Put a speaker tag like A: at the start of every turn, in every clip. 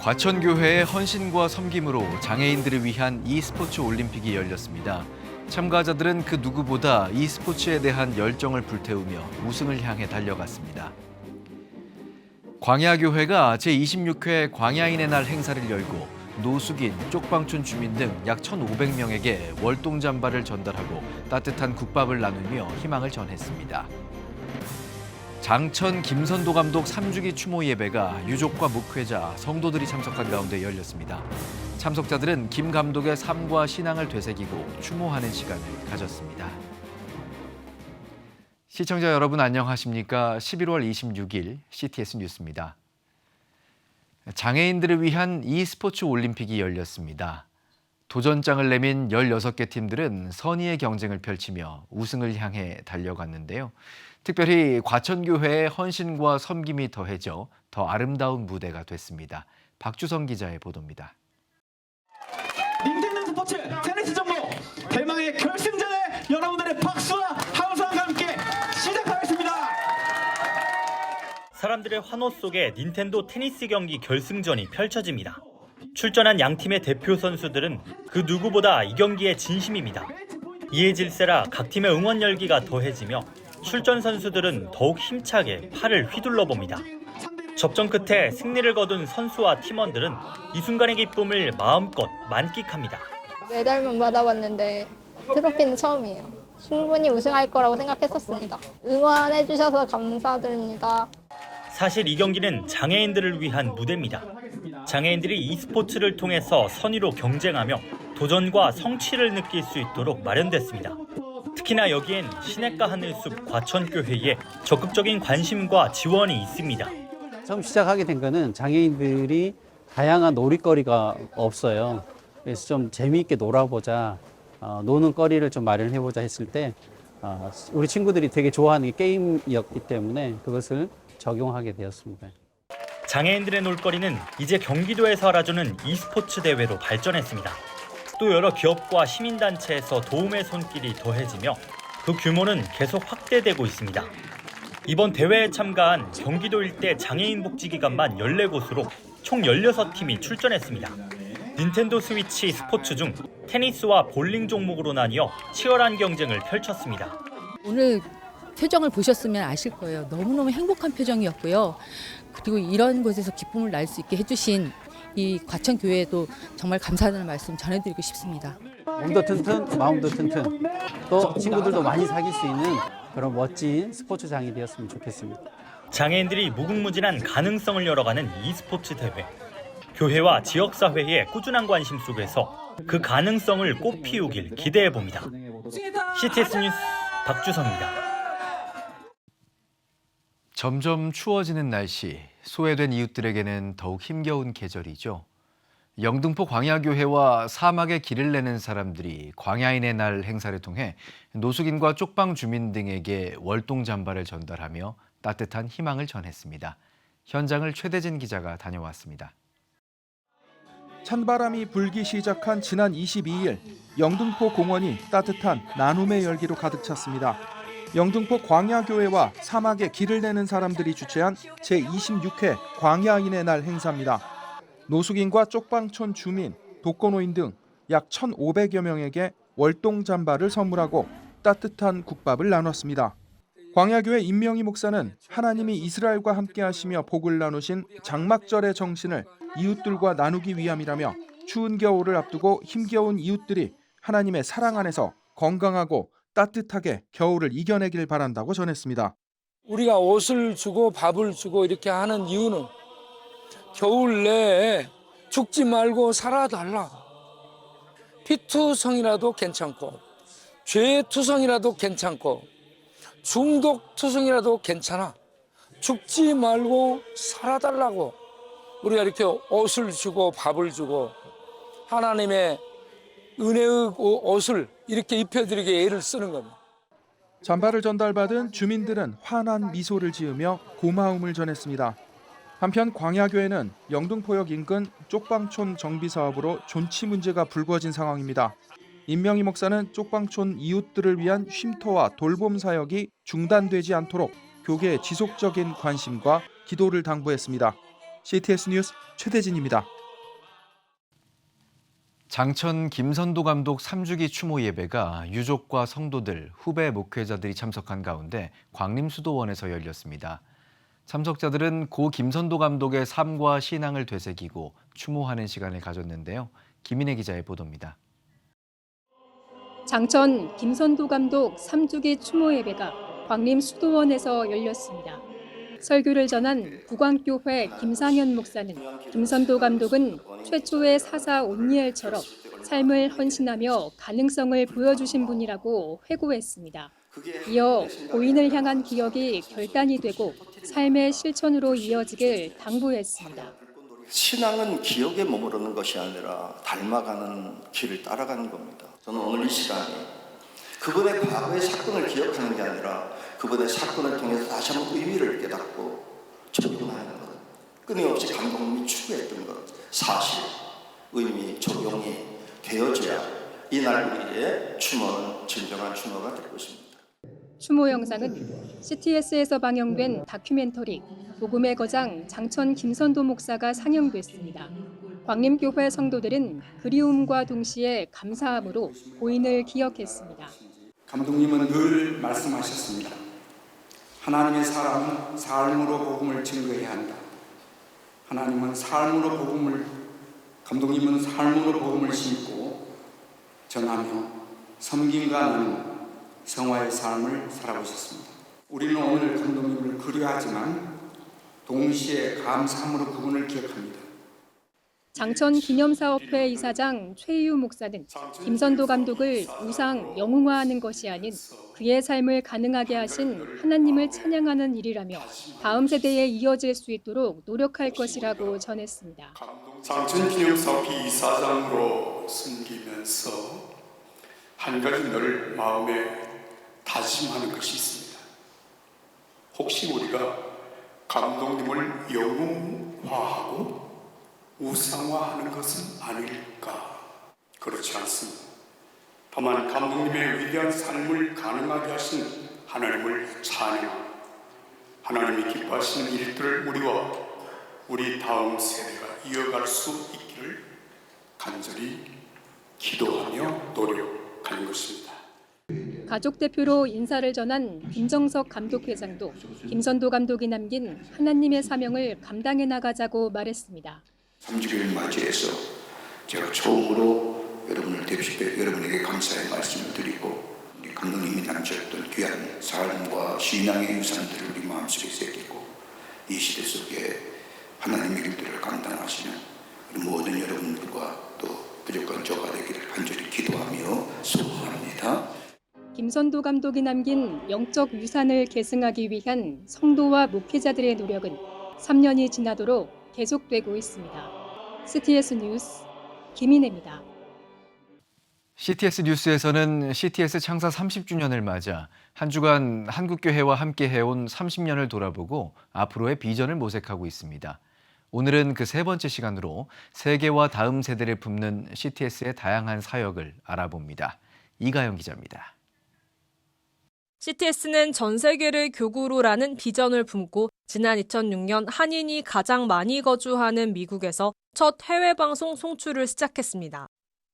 A: 과천교회의 헌신과 섬김으로 장애인들을 위한 e스포츠 올림픽이 열렸습니다. 참가자들은 그 누구보다 e스포츠에 대한 열정을 불태우며 우승을 향해 달려갔습니다. 광야교회가 제26회 광야인의 날 행사를 열고 노숙인, 쪽방촌 주민 등 약 1,500명에게 월동 잠바를 전달하고 따뜻한 국밥을 나누며 희망을 전했습니다. 장천 김선도 감독 3주기 추모 예배가 유족과 목회자, 성도들이 참석한 가운데 열렸습니다. 참석자들은 김 감독의 삶과 신앙을 되새기고 추모하는 시간을 가졌습니다. 시청자 여러분 안녕하십니까? 11월 26일 CTS 뉴스입니다. 장애인들을 위한 e스포츠 올림픽이 열렸습니다. 도전장을 내민 16개 팀들은 선의의 경쟁을 펼치며 우승을 향해 달려갔는데요. 특별히 과천교회의 헌신과 섬김이 더해져 더 아름다운 무대가 됐습니다. 박주성 기자의 보도입니다.
B: 닌텐도 스포츠 테니스 종목 대망의 결승전에 여러분들의 박수와 함성과 함께 시작하겠습니다.
C: 사람들의 환호 속에 닌텐도 테니스 경기 결승전이 펼쳐집니다. 출전한 양 팀의 대표 선수들은 그 누구보다 이 경기에 진심입니다. 이에 질세라 각 팀의 응원 열기가 더해지며 출전 선수들은 더욱 힘차게 팔을 휘둘러 봅니다. 접전 끝에 승리를 거둔 선수와 팀원들은 이 순간의 기쁨을 마음껏 만끽합니다.
D: 메달만 받아봤는데 트로피는 처음이에요. 충분히 우승할 거라고 생각했었습니다. 응원해 주셔서 감사드립니다.
C: 사실 이 경기는 장애인들을 위한 무대입니다. 장애인들이 e스포츠를 통해서 선의로 경쟁하며 도전과 성취를 느낄 수 있도록 마련됐습니다. 특히나 여기엔 시냇가 하늘숲 과천교회에 적극적인 관심과 지원이 있습니다.
E: 처음 시작하게 된 거는 장애인들이 다양한 놀이거리가 없어요. 그래서 좀 재미있게 놀아보자, 노는 거리를 좀 마련해보자 했을 때 우리 친구들이 되게 좋아하는 게 게임이었기 때문에 그것을 적용하게 되었습니다.
C: 장애인들의 놀거리는 이제 경기도에서 알아주는 e스포츠 대회로 발전했습니다. 또 여러 기업과 시민단체에서 도움의 손길이 더해지며 그 규모는 계속 확대되고 있습니다. 이번 대회에 참가한 경기도 일대 장애인 복지기관만 14곳으로 총 16팀이 출전했습니다. 닌텐도 스위치 스포츠 중 테니스와 볼링 종목으로 나뉘어 치열한 경쟁을 펼쳤습니다.
F: 오늘 표정을 보셨으면 아실 거예요. 너무너무 행복한 표정이었고요. 그리고 이런 곳에서 기쁨을 날 수 있게 해주신 이 과천교회에도 정말 감사하다는 말씀 전해드리고 싶습니다.
E: 몸도 튼튼, 마음도 튼튼, 또 친구들도 많이 사귈 수 있는 그런 멋진 스포츠장이 되었으면 좋겠습니다.
C: 장애인들이 무궁무진한 가능성을 열어가는 e스포츠 대회. 교회와 지역사회의 꾸준한 관심 속에서 그 가능성을 꽃피우길 기대해봅니다. CTS 뉴스 박주성입니다.
A: 점점 추워지는 날씨, 소외된 이웃들에게는 더욱 힘겨운 계절이죠. 영등포 광야교회와 사막에 길을 내는 사람들이 광야인의 날 행사를 통해 노숙인과 쪽방 주민 등에게 월동 잠바를 전달하며 따뜻한 희망을 전했습니다. 현장을 최대진 기자가 다녀왔습니다.
G: 찬바람이 불기 시작한 지난 22일, 영등포 공원이 따뜻한 나눔의 열기로 가득 찼습니다. 영등포 광야교회와 사막에 길을 내는 사람들이 주최한 제26회 광야인의 날 행사입니다. 노숙인과 쪽방촌 주민, 독거노인 등 약 1,500여 명에게 월동 잠바를 선물하고 따뜻한 국밥을 나눴습니다. 광야교회 임명희 목사는 하나님이 이스라엘과 함께 하시며 복을 나누신 장막절의 정신을 이웃들과 나누기 위함이라며 추운 겨울을 앞두고 힘겨운 이웃들이 하나님의 사랑 안에서 건강하고 따뜻하게 겨울을 이겨내길 바란다고 전했습니다.
H: 우리가 옷을 주고 밥을 주고 이렇게 하는 이유는 겨울 내에 죽지 말고 살아달라. 피투성이라도 괜찮고 죄투성이라도 괜찮고 중독투성이라도 괜찮아. 죽지 말고 살아달라고 우리가 이렇게 옷을 주고 밥을 주고 하나님의 은혜의 옷을 이렇게 입혀드리게 애를 쓰는 겁니다.
G: 잠바를 전달받은 주민들은 환한 미소를 지으며 고마움을 전했습니다. 한편 광야교회는 영등포역 인근 쪽방촌 정비 사업으로 존치 문제가 불거진 상황입니다. 임명희 목사는 쪽방촌 이웃들을 위한 쉼터와 돌봄 사역이 중단되지 않도록 교계의 지속적인 관심과 기도를 당부했습니다. CTS 뉴스 최대진입니다.
A: 장천 김선도 감독 3주기 추모 예배가 유족과 성도들, 후배 목회자들이 참석한 가운데 광림수도원에서 열렸습니다. 참석자들은 고 김선도 감독의 삶과 신앙을 되새기고 추모하는 시간을 가졌는데요. 김인혜 기자의 보도입니다.
I: 장천 김선도 감독 3주기 추모 예배가 광림수도원에서 열렸습니다. 설교를 전한 북광교회 김상현 목사는 김선도 감독은 최초의 사사 온니엘처럼 삶을 헌신하며 가능성을 보여주신 분이라고 회고했습니다. 이어 고인을 향한 기억이 결단이 되고 삶의 실천으로 이어지길 당부했습니다.
J: 신앙은 기억에 머무르는 것이 아니라 닮아가는 길을 따라가는 겁니다. 저는 오늘 이 시간에 그분의 과거의 사건을 기억하는 게 아니라 그분의 사건을 통해서 다시 한번 의미를 깨닫고 적용하는 것, 끊임없이 감독님이 추구했던 것, 사실, 의미, 적용이 되어져야 이날 우리의 추모는 진정한 추모가 될 것입니다.
I: 추모 영상은 CTS에서 방영된 다큐멘터리 복음의 거장 장천 김선도 목사가 상영됐습니다. 광림교회 성도들은 그리움과 동시에 감사함으로 고인을 기억했습니다.
K: 감독님은 늘 말씀하셨습니다. 하나님의 사람은 삶으로 복음을 증거해야 한다. 감독님은 삶으로 복음을 심고 전하며 섬김과 나누는 성화의 삶을 살아오셨습니다. 우리는 오늘 감독님을 그리워하지만 동시에 감사함으로 그분을 기억합니다.
I: 장천 기념사업회 이사장 최희우 목사는 김선도 감독을 우상 영웅화하는 것이 아닌 그의 삶을 가능하게 하신 하나님을 찬양하는 일이라며 다음 세대에 이어질 수 있도록 노력할 것이라고 전했습니다.
K: 장천 기념사업회 이사장으로 섬기면서 한 가지 늘 마음에 다짐하는 것이 있습니다. 혹시 우리가 감독님을 영웅화하고 우상화하는 것은 아닐까? 그렇지 않습니다. 다만 감독님의 위대한 삶을 가능하게 하신 하나님을 찬양하고 하나님이 기뻐하시는 일들을 우리와 우리 다음 세대가 이어갈 수 있기를 간절히 기도하며 노력하는 것입니다.
I: 가족 대표로 인사를 전한 김정석 감독회장도 김선도 감독이 남긴 하나님의 사명을 감당해 나가자고 말했습니다.
J: 3주기를 맞이해서 제가 처음으로 여러분에게 감사의 말씀을 드리고 우리 감독님이 남겼던 귀한 삶과 신앙의 유산들을 우리 마음속에 새기고 이 시대 속에 하나님의 일들을 감당하시는 우리 모든 여러분들과 또 부족한 저가 되기를 간절히 기도하며 소원합니다.
I: 김선도 감독이 남긴 영적 유산을 계승하기 위한 성도와 목회자들의 노력은 3년이 지나도록 계속되고 있습니다. CTS 뉴스 김인혜입니다.
A: CTS 뉴스에서는 CTS 창사 30주년을 맞아 한 주간 한국교회와 함께 해온 30년을 돌아보고 앞으로의 비전을 모색하고 있습니다. 오늘은 그 세 번째 시간으로 세계와 다음 세대를 품는 CTS의 다양한 사역을 알아봅니다. 이가영 기자입니다.
L: CTS는 전 세계를 교구로라는 비전을 품고 지난 2006년 한인이 가장 많이 거주하는 미국에서 첫 해외 방송 송출을 시작했습니다.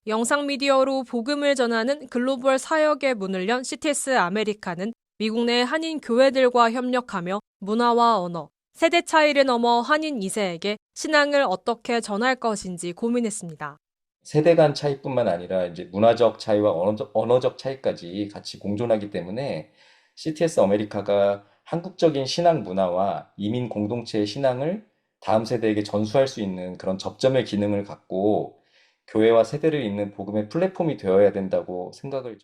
L: 영상 미디어로 복음을 전하는 글로벌 사역의 문을 연 CTS 아메리카는 미국 내 한인 교회들과 협력하며 문화와 언어, 세대 차이를 넘어 한인 2세에게 신앙을 어떻게 전할 것인지 고민했습니다.
M: 세대 간 차이뿐만 아니라 이제 문화적 차이와 언어적 차이까지 같이 공존하기 때문에 CTS 아메리카가 한국적인 신앙 문화와 이민 공동체의 신앙을 다음 세대에게 전수할 수 있는 그런 접점의 기능을 갖고 교회와 세대를 잇는 복음의 플랫폼이 되어야 된다고 생각을.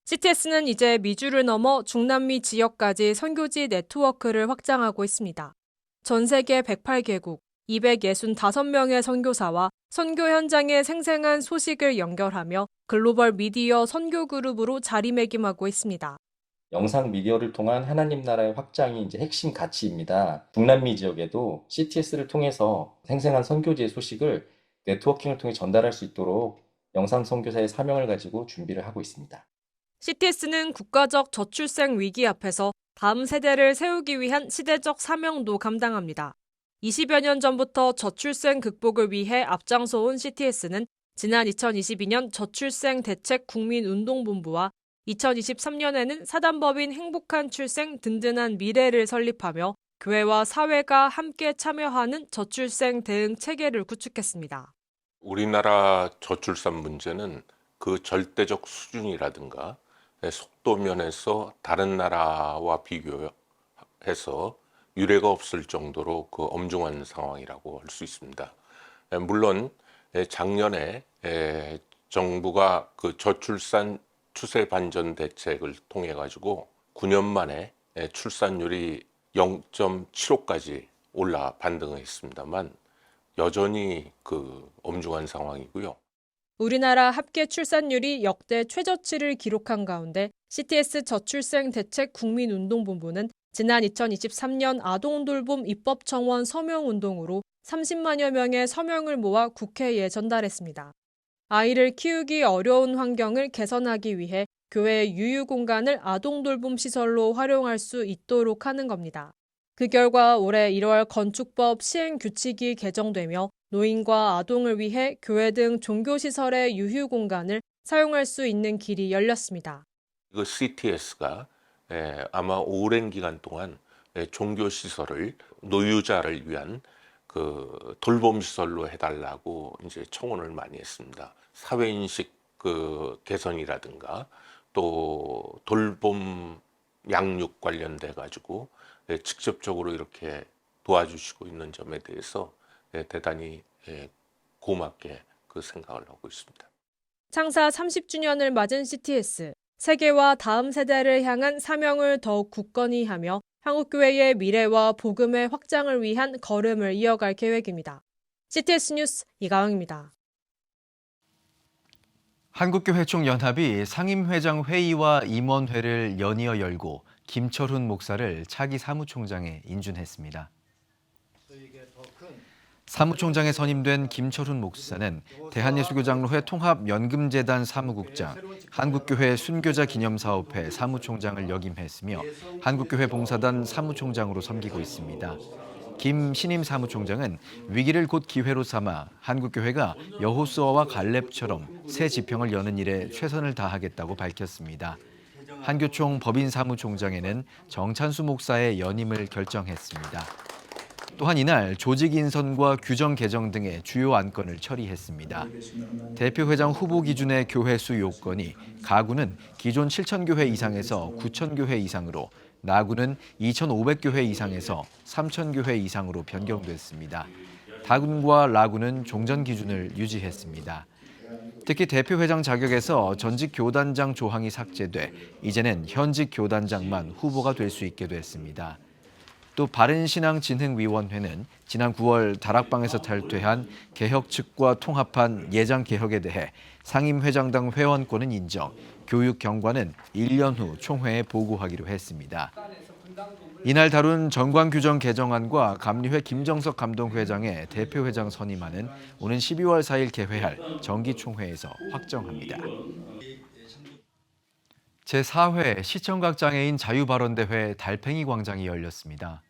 L: CTS는 이제 미주를 넘어 중남미 지역까지 선교지 네트워크를 확장하고 있습니다. 전 세계 108개국, 265명의 선교사와 선교 현장의 생생한 소식을 연결하며 글로벌 미디어 선교 그룹으로 자리매김하고 있습니다.
M: 영상 미디어를 통한 하나님 나라의 확장이 이제 핵심 가치입니다. 중남미 지역에도 CTS를 통해서 생생한 선교지의 소식을 네트워킹을 통해 전달할 수 있도록 영상 선교사의 사명을 가지고 준비를 하고 있습니다.
L: CTS는 국가적 저출생 위기 앞에서 다음 세대를 세우기 위한 시대적 사명도 감당합니다. 20여 년 전부터 저출생 극복을 위해 앞장서온 CTS는 지난 2022년 저출생 대책 국민운동본부와 2023년에는 사단법인 행복한 출생 든든한 미래를 설립하며 교회와 사회가 함께 참여하는 저출생 대응 체계를 구축했습니다.
N: 우리나라 저출산 문제는 그 절대적 수준이라든가 속도 면에서 다른 나라와 비교해서 유례가 없을 정도로 그 엄중한 상황이라고 할 수 있습니다. 물론 작년에 정부가 그 저출산 추세 반전 대책을 통해 가지고 9년 만에 출산율이 0.75까지 올라 반등했습니다만 여전히 그 엄중한 상황이고요.
L: 우리나라 합계 출산율이 역대 최저치를 기록한 가운데 CTS 저출생 대책 국민운동본부는 지난 2023년 아동돌봄 입법청원 서명운동으로 30만여 명의 서명을 모아 국회에 전달했습니다. 아이를 키우기 어려운 환경을 개선하기 위해 교회의 유휴공간을 아동돌봄 시설로 활용할 수 있도록 하는 겁니다. 그 결과 올해 1월 건축법 시행규칙이 개정되며 노인과 아동을 위해 교회 등 종교시설의 유휴공간을 사용할 수 있는 길이 열렸습니다.
N: 그 CTS가 아마 오랜 기간 동안 종교시설을 노유자를 위한 그 돌봄시설로 해달라고 이제 청원을 많이 했습니다. 사회인식 그 개선이라든가 또 돌봄 양육 관련돼 가지고 직접적으로 이렇게 도와주시고 있는 점에 대해서 대단히 고맙게 그 생각을 하고 있습니다.
L: 창사 30주년을 맞은 CTS, 세계와 다음 세대를 향한 사명을 더욱 굳건히 하며 한국교회의 미래와 복음의 확장을 위한 걸음을 이어갈 계획입니다. CTS 뉴스 이가영입니다.
A: 한국교회 총연합이 상임회장 회의와 임원회를 연이어 열고 김철훈 목사를 차기 사무총장에 인준했습니다. 사무총장에 선임된 김철훈 목사는 대한예수교장로회 통합연금재단 사무국장, 한국교회 순교자 기념사업회 사무총장을 역임했으며 한국교회 봉사단 사무총장으로 섬기고 있습니다. 김 신임 사무총장은 위기를 곧 기회로 삼아 한국교회가 여호수아와 갈렙처럼 새 지평을 여는 일에 최선을 다하겠다고 밝혔습니다. 한교총 법인사무총장에는 정찬수 목사의 연임을 결정했습니다. 또한 이날 조직 인선과 규정 개정 등의 주요 안건을 처리했습니다. 대표회장 후보 기준의 교회 수 요건이 가구는 기존 7,000교회 이상에서 9,000교회 이상으로, 나구는 2,500교회 이상에서 3,000교회 이상으로 변경됐습니다. 다군과 라군은 종전 기준을 유지했습니다. 특히 대표회장 자격에서 전직 교단장 조항이 삭제돼 이제는 현직 교단장만 후보가 될 수 있게 됐습니다. 또 바른신앙진흥위원회는 지난 9월 다락방에서 탈퇴한 개혁 측과 통합한 예장 개혁에 대해 상임회장당 회원권은 인정, 교육 경과는 1년 후 총회에 보고하기로 했습니다. 이날 다룬 정관규정 개정안과 감리회 김정석 감동회장의 대표회장 선임안은 오는 12월 4일 개회할 정기총회에서 확정합니다. 제4회 시청각장애인 자유발언대회 달팽이 광장이 열렸습니다.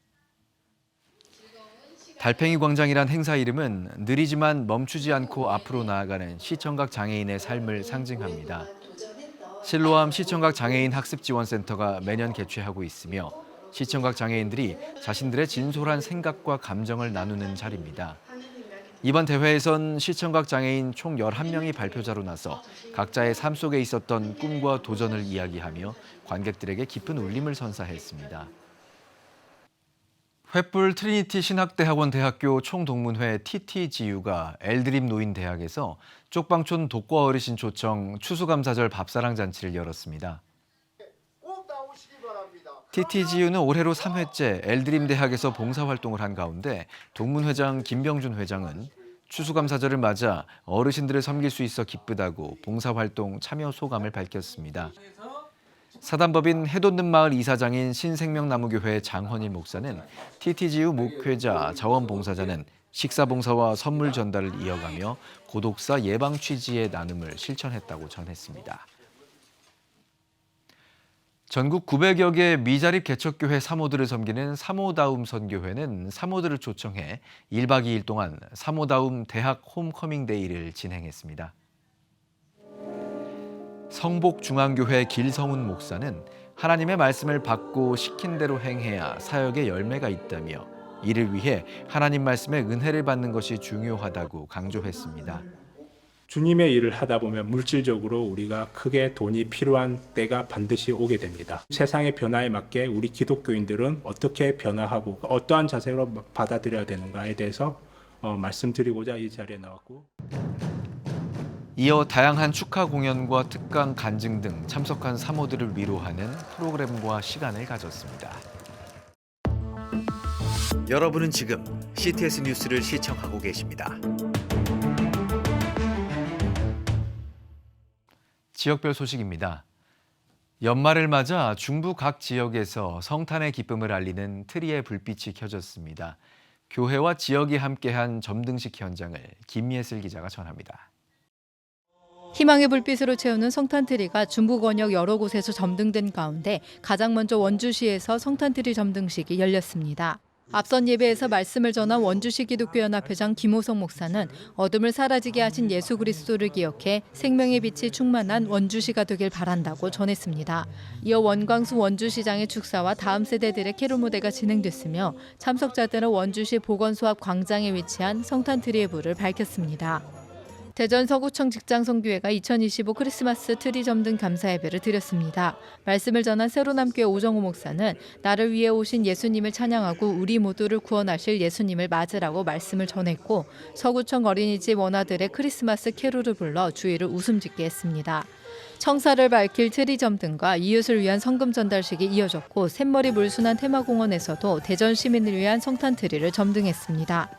A: 달팽이 광장이란 행사 이름은 느리지만 멈추지 않고 앞으로 나아가는 시청각 장애인의 삶을 상징합니다. 실로암 시청각 장애인 학습지원센터가 매년 개최하고 있으며 시청각 장애인들이 자신들의 진솔한 생각과 감정을 나누는 자리입니다. 이번 대회에선 시청각 장애인 총 11명이 발표자로 나서 각자의 삶 속에 있었던 꿈과 도전을 이야기하며 관객들에게 깊은 울림을 선사했습니다. 횃불 트리니티 신학대학원 대학교 총동문회 TTGU가 엘드림 노인대학에서 쪽방촌 독거 어르신 초청 추수감사절 밥사랑 잔치를 열었습니다. TTGU는 올해로 3회째 엘드림 대학에서 봉사활동을 한 가운데 동문회장 김병준 회장은 추수감사절을 맞아 어르신들을 섬길 수 있어 기쁘다고 봉사활동 참여 소감을 밝혔습니다. 사단법인 해돋는 마을 이사장인 신생명나무교회 장헌일 목사는 TTGU 목회자, 자원봉사자는 식사봉사와 선물 전달을 이어가며 고독사 예방 취지의 나눔을 실천했다고 전했습니다. 전국 900여 개 미자립 개척교회 사모들을 섬기는 사모다움 선교회는 사모들을 초청해 1박 2일 동안 사모다움 대학 홈커밍데이를 진행했습니다. 성복중앙교회 길성훈 목사는 하나님의 말씀을 받고 시킨 대로 행해야 사역에 열매가 있다며 이를 위해 하나님 말씀의 은혜를 받는 것이 중요하다고 강조했습니다.
O: 주님의 일을 하다 보면 물질적으로 우리가 크게 돈이 필요한 때가 반드시 오게 됩니다. 세상의 변화에 맞게 우리 기독교인들은 어떻게 변화하고 어떠한 자세로 받아들여야 되는가에 대해서 말씀드리고자 이 자리에 나왔고,
A: 이어 다양한 축하 공연과 특강 간증 등 참석한 사모들을 위로하는 프로그램과 시간을 가졌습니다.
P: 여러분은 지금 CTS 뉴스를 시청하고 계십니다.
A: 지역별 소식입니다. 연말을 맞아 중부 각 지역에서 성탄의 기쁨을 알리는 트리의 불빛이 켜졌습니다. 교회와 지역이 함께한 점등식 현장을 김예슬 기자가 전합니다.
Q: 희망의 불빛으로 채우는 성탄트리가 중부 권역 여러 곳에서 점등된 가운데 가장 먼저 원주시에서 성탄트리 점등식이 열렸습니다. 앞선 예배에서 말씀을 전한 원주시 기독교연합회장 김호성 목사는 어둠을 사라지게 하신 예수 그리스도를 기억해 생명의 빛이 충만한 원주시가 되길 바란다고 전했습니다. 이어 원광수 원주시장의 축사와 다음 세대들의 캐롤 무대가 진행됐으며 참석자들은 원주시 보건소 앞 광장에 위치한 성탄트리의 불을 밝혔습니다. 대전 서구청 직장성교회가 2025 크리스마스 트리 점등 감사 예배를 드렸습니다. 말씀을 전한 새로남교회 오정호 목사는 나를 위해 오신 예수님을 찬양하고 우리 모두를 구원하실 예수님을 맞으라고 말씀을 전했고, 서구청 어린이집 원아들의 크리스마스 캐롤을 불러 주의를 웃음짓게 했습니다. 청사를 밝힐 트리 점등과 이웃을 위한 성금 전달식이 이어졌고, 샘머리 물순환 테마공원에서도 대전 시민을 위한 성탄 트리를 점등했습니다.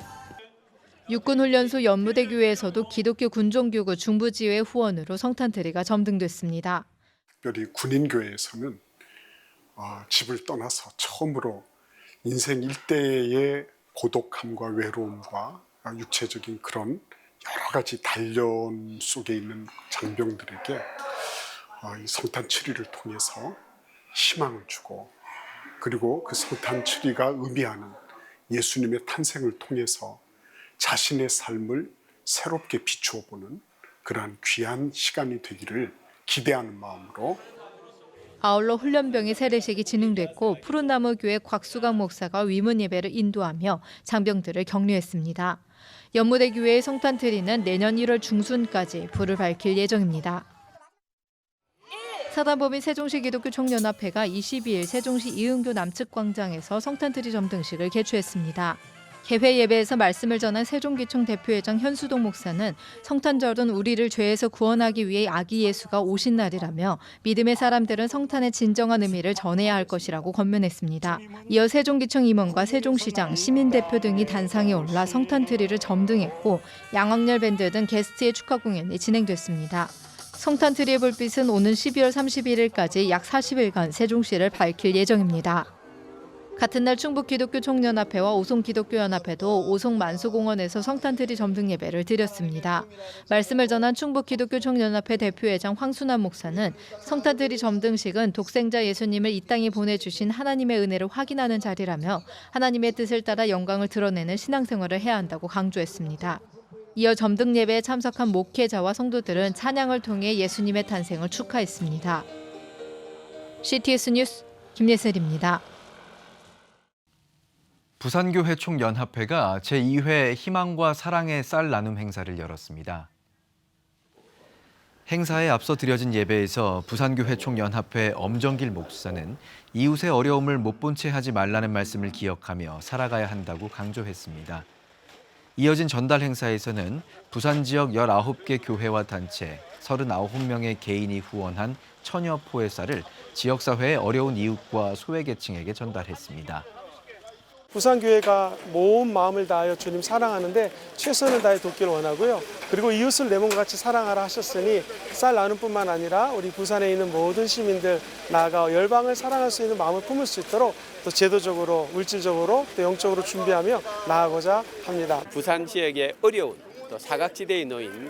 Q: 육군훈련소 연무대교회에서도 기독교 군종교구 중부지회 후원으로 성탄트리가 점등됐습니다.
R: 특별히 군인교회에서는 집을 떠나서 처음으로 인생 일대의 고독함과 외로움과 육체적인 그런 여러 가지 단련 속에 있는 장병들에게 이 성탄트리를 통해서 희망을 주고, 그리고 그 성탄트리가 의미하는 예수님의 탄생을 통해서 자신의 삶을 새롭게 비추어 보는 그러한 귀한 시간이 되기를 기대하는 마음으로.
Q: 아울러 훈련병의 세례식이 진행됐고, 푸른나무교회 곽수강 목사가 위문 예배를 인도하며 장병들을 격려했습니다. 연무대교회의 성탄트리는 내년 1월 중순까지 불을 밝힐 예정입니다. 사단법인 세종시 기독교 총연합회가 22일 세종시 이은교 남측 광장에서 성탄트리 점등식을 개최했습니다. 개회 예배에서 말씀을 전한 세종기총 대표회장 현수동 목사는 성탄절은 우리를 죄에서 구원하기 위해 아기 예수가 오신 날이라며 믿음의 사람들은 성탄의 진정한 의미를 전해야 할 것이라고 권면했습니다. 이어 세종기총 임원과 세종시장, 시민대표 등이 단상에 올라 성탄트리를 점등했고, 양악열 밴드 등 게스트의 축하 공연이 진행됐습니다. 성탄트리의 불빛은 오는 12월 31일까지 약 40일간 세종시를 밝힐 예정입니다. 같은 날 충북기독교총연합회와 오송기독교연합회도 오송 만수공원에서 성탄트리 점등 예배를 드렸습니다. 말씀을 전한 충북기독교총연합회 대표회장 황순환 목사는 성탄트리 점등식은 독생자 예수님을 이 땅에 보내주신 하나님의 은혜를 확인하는 자리라며 하나님의 뜻을 따라 영광을 드러내는 신앙생활을 해야 한다고 강조했습니다. 이어 점등 예배에 참석한 목회자와 성도들은 찬양을 통해 예수님의 탄생을 축하했습니다. CTS 뉴스 김예슬입니다.
A: 부산교회 총연합회가 제2회 희망과 사랑의 쌀 나눔 행사를 열었습니다. 행사에 앞서 드려진 예배에서 부산교회 총연합회 엄정길 목사는 이웃의 어려움을 못 본 채 하지 말라는 말씀을 기억하며 살아가야 한다고 강조했습니다. 이어진 전달 행사에서는 부산 지역 19개 교회와 단체 39명의 개인이 후원한 천여 포의 쌀을 지역사회의 어려운 이웃과 소외계층에게 전달했습니다.
S: 부산교회가 모은 마음을 다하여 주님 사랑하는데 최선을 다해 돕기를 원하고요. 그리고 이웃을 내 몸과 같이 사랑하라 하셨으니 쌀 나눔뿐만 아니라 우리 부산에 있는 모든 시민들 나아가 열방을 사랑할 수 있는 마음을 품을 수 있도록 또 제도적으로, 물질적으로, 또 영적으로 준비하며 나아가고자 합니다.
T: 부산 지역의 어려운 또 사각지대에 놓인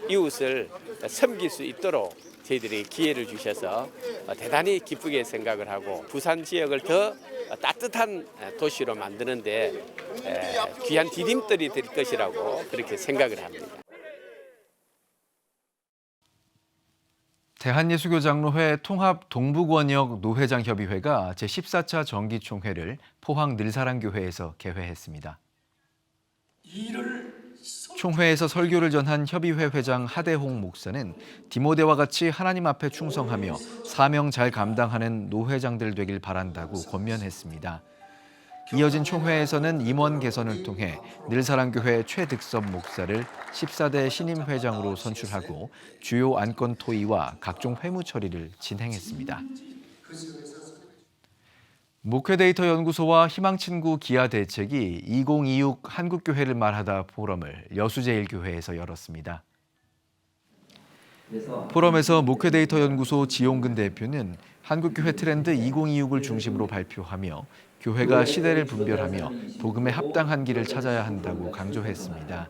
T: 이웃을 섬길 수 있도록 저희들이 기회를 주셔서 대단히 기쁘게 생각을 하고 부산 지역을 더 따뜻한 도시로 만드는데 귀한 디딤돌이 될 것이라고 그렇게 생각을 합니다.
A: 대한예수교장로회 통합 동북원역 노회장협의회가 제14차 정기총회를 포항 늘사랑교회에서 개회했습니다. 총회에서 설교를 전한 협의회 회장 하대홍 목사는 디모데와 같이 하나님 앞에 충성하며 사명 잘 감당하는 노회장들 되길 바란다고 권면했습니다. 이어진 총회에서는 임원 개선을 통해 늘사랑교회 최득섭 목사를 14대 신임 회장으로 선출하고 주요 안건 토의와 각종 회무 처리를 진행했습니다. 목회데이터 연구소와 희망친구 기아 대책이 2026 한국교회를 말하다 포럼을 여수제일교회에서 열었습니다. 포럼에서 목회데이터 연구소 지용근 대표는 한국교회 트렌드 2026을 중심으로 발표하며 교회가 시대를 분별하며 복음에 합당한 길을 찾아야 한다고 강조했습니다.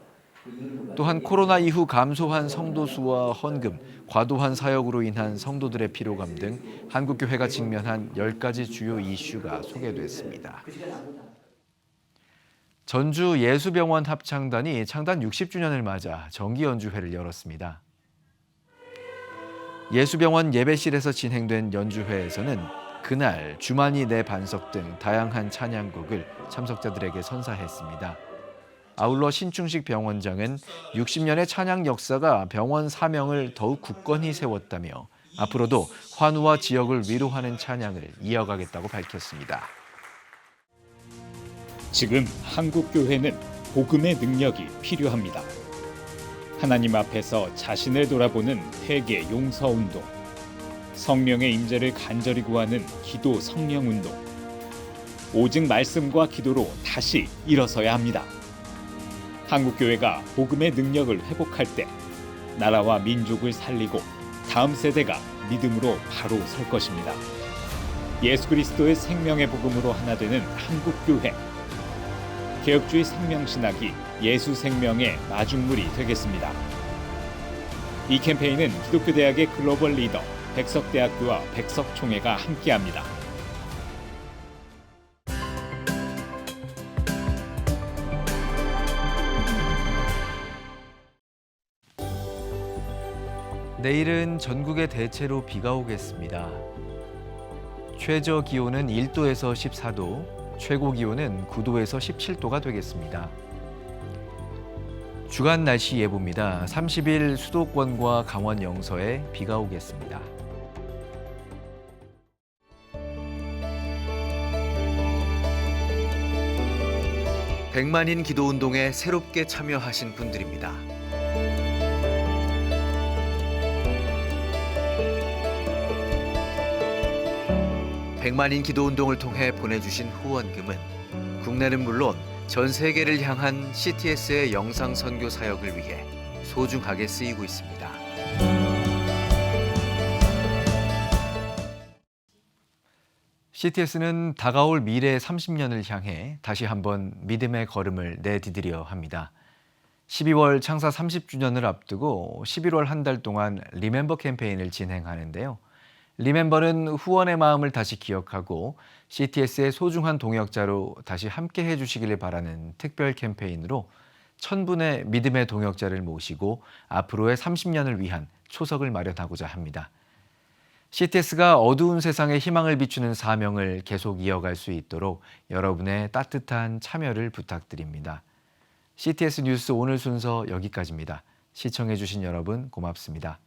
A: 또한 코로나 이후 감소한 성도 수와 헌금, 과도한 사역으로 인한 성도들의 피로감 등 한국교회가 직면한 10가지 주요 이슈가 소개됐습니다. 전주 예수병원 합창단이 창단 60주년을 맞아 정기연주회를 열었습니다. 예수병원 예배실에서 진행된 연주회에서는 그날 주만이 내 반석 등 다양한 찬양곡을 참석자들에게 선사했습니다. 아울러 신충식 병원장은 60년의 찬양 역사가 병원 사명을 더욱 굳건히 세웠다며 앞으로도 환우와 지역을 위로하는 찬양을 이어가겠다고 밝혔습니다.
U: 지금 한국교회는 복음의 능력이 필요합니다. 하나님 앞에서 자신을 돌아보는 회개 용서운동, 성령의 임재를 간절히 구하는 기도 성령운동, 오직 말씀과 기도로 다시 일어서야 합니다. 한국교회가 복음의 능력을 회복할 때 나라와 민족을 살리고 다음 세대가 믿음으로 바로 설 것입니다. 예수 그리스도의 생명의 복음으로 하나 되는 한국교회. 개혁주의 생명신학이 예수 생명의 마중물이 되겠습니다. 이 캠페인은 기독교대학의 글로벌 리더 백석대학교와 백석총회가 함께합니다.
A: 내일은 전국에 대체로 비가 오겠습니다. 최저 기온은 1도에서 14도, 최고 기온은 9도에서 17도가 되겠습니다. 주간 날씨 예보입니다. 30일 수도권과 강원 영서에 비가 오겠습니다.
P: 백만인 기도운동에 새롭게 참여하신 분들입니다. 백만인 기도운동을 통해 보내주신 후원금은 국내는 물론 전 세계를 향한 CTS의 영상 선교 사역을 위해 소중하게 쓰이고 있습니다.
A: CTS는 다가올 미래 30년을 향해 다시 한번 믿음의 걸음을 내디디려 합니다. 12월 창사 30주년을 앞두고 11월 한 달 동안 리멤버 캠페인을 진행하는데요. 리멤버는 후원의 마음을 다시 기억하고 CTS의 소중한 동역자로 다시 함께 해주시기를 바라는 특별 캠페인으로 1000분의 믿음의 동역자를 모시고 앞으로의 30년을 위한 초석을 마련하고자 합니다. CTS가 어두운 세상에 희망을 비추는 사명을 계속 이어갈 수 있도록 여러분의 따뜻한 참여를 부탁드립니다. CTS 뉴스 오늘 순서 여기까지입니다. 시청해주신 여러분 고맙습니다.